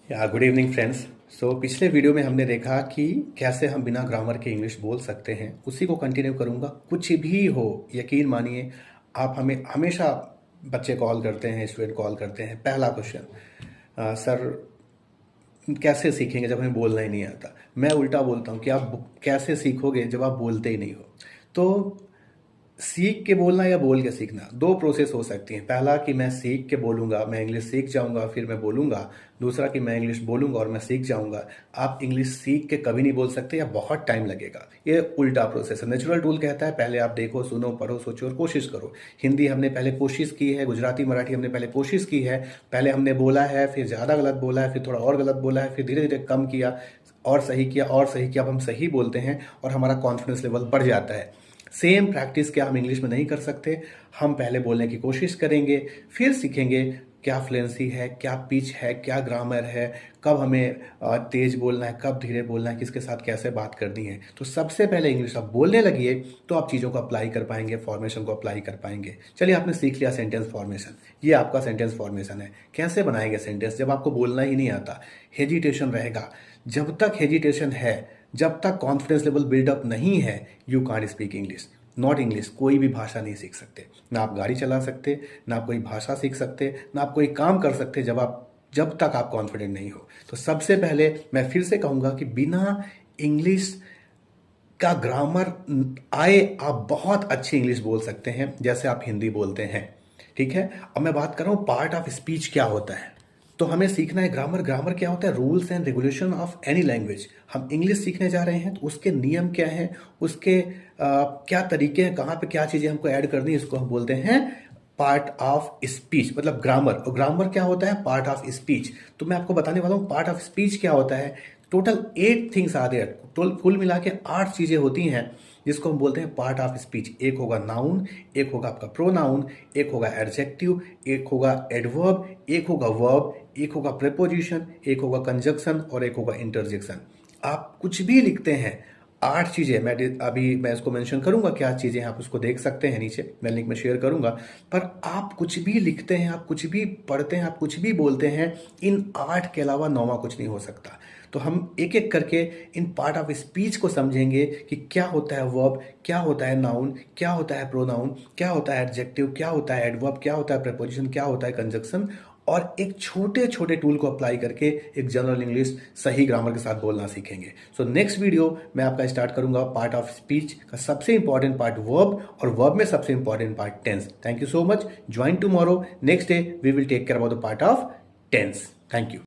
या good evening friends. पिछले video में हमने देखा कि कैसे हम बिना ग्रामर के इंग्लिश बोल सकते हैं। उसी को कंटिन्यू करूंगा। कुछ भी हो, यकीन मानिए, आप हमें हमेशा बच्चे कॉल करते हैं, स्टूडेंट कॉल करते हैं। पहला क्वेश्चन, सर कैसे सीखेंगे जब हमें बोलना ही नहीं आता। मैं उल्टा बोलता हूँ कि आप कैसे सीखोगे जब आप बोलते ही नहीं हो। तो सीख के बोलना या बोल के सीखना, दो प्रोसेस हो सकती हैं। पहला कि मैं सीख के बोलूंगा, मैं इंग्लिश सीख जाऊंगा फिर मैं बोलूंगा। दूसरा कि मैं इंग्लिश बोलूंगा और मैं सीख जाऊंगा। आप इंग्लिश सीख के कभी नहीं बोल सकते या बहुत टाइम लगेगा। ये उल्टा प्रोसेस है। नेचुरल टूल कहता है पहले आप देखो, सुनो, पढ़ो, सोचो और कोशिश करो। हिंदी हमने पहले कोशिश की है, गुजराती मराठी हमने पहले कोशिश की है। पहले हमने बोला है, फिर ज़्यादा गलत बोला है, फिर थोड़ा और गलत बोला है, फिर धीरे धीरे कम किया और सही किया और सही किया। अब हम सही बोलते हैं और हमारा कॉन्फिडेंस लेवल बढ़ जाता है। सेम प्रैक्टिस क्या हम इंग्लिश में नहीं कर सकते? हम पहले बोलने की कोशिश करेंगे, फिर सीखेंगे क्या फ्लुएंसी है, क्या पिच है, क्या ग्रामर है, कब हमें तेज बोलना है, कब धीरे बोलना है, किसके साथ कैसे बात करनी है। तो सबसे पहले इंग्लिश आप बोलने लगिए तो आप चीज़ों को अप्लाई कर पाएंगे, फॉर्मेशन को अप्लाई कर पाएंगे। चलिए, आपने सीख लिया सेंटेंस फॉर्मेशन। ये आपका सेंटेंस फॉर्मेशन है। कैसे बनाएंगे सेंटेंस जब आपको बोलना ही नहीं आता? हेजिटेशन रहेगा। जब तक हेजिटेशन है, जब तक कॉन्फिडेंस लेवल बिल्डअप नहीं है, you can't speak English. Not English, कोई भी भाषा नहीं सीख सकते। ना आप गाड़ी चला सकते, ना आप कोई भाषा सीख सकते, ना आप कोई काम कर सकते जब तक आप कॉन्फिडेंट नहीं हो। तो सबसे पहले मैं फिर से कहूंगा कि बिना इंग्लिश का ग्रामर आए आप बहुत अच्छी इंग्लिश बोल सकते हैं, जैसे आप हिंदी बोलते हैं। ठीक है। अब मैं बात कर रहा हूं पार्ट ऑफ स्पीच क्या होता है। तो हमें सीखना है ग्रामर। ग्रामर क्या होता है? Rules and regulation of any language. हम इंग्लिश सीखने जा रहे हैं तो उसके नियम क्या हैं, उसके क्या तरीके हैं, कहाँ पे क्या चीज़ें हमको ऐड करनी है, इसको हम बोलते हैं पार्ट ऑफ स्पीच, मतलब ग्रामर। और ग्रामर क्या होता है? Part of speech. तो मैं आपको बताने वाला हूँ पार्ट ऑफ स्पीच क्या होता है। Total 8 things are there. Total कुल मिला के 8 चीज़ें होती हैं जिसको हम बोलते हैं पार्ट ऑफ स्पीच। एक होगा नाउन, एक होगा आपका प्रोनाउन, एक होगा एडजेक्टिव, एक होगा एडवर्ब, एक होगा वर्ब, एक होगा प्रेपोजिशन, एक होगा कंजक्शन और एक होगा इंटरजेक्शन। आप कुछ भी लिखते हैं, 8 चीज़ें मैं इसको मेंशन करूंगा क्या चीज़ें हैं, आप उसको देख सकते हैं नीचे, मैं लिंक में शेयर करूंगा। पर आप कुछ भी लिखते हैं, आप कुछ भी पढ़ते हैं, आप कुछ भी बोलते हैं, इन 8 के अलावा 9वां कुछ नहीं हो सकता। तो हम एक एक करके इन पार्ट ऑफ स्पीच को समझेंगे कि क्या होता है वर्ब, क्या होता है नाउन, क्या होता है प्रोनाउन, क्या होता है एडजेक्टिव, क्या होता है एडवर्ब, क्या होता है प्रेपोजिशन, क्या होता है कंजक्शन। और एक छोटे छोटे टूल को अप्लाई करके एक जनरल इंग्लिश सही ग्रामर के साथ बोलना सीखेंगे। सो नेक्स्ट वीडियो मैं आपका स्टार्ट करूंगा पार्ट ऑफ स्पीच का सबसे इंपॉर्टेंट पार्ट वर्ब, और वर्ब में सबसे important part tense. Thank you so much. Join tomorrow. Next day we will take care about the part of tense. Thank you.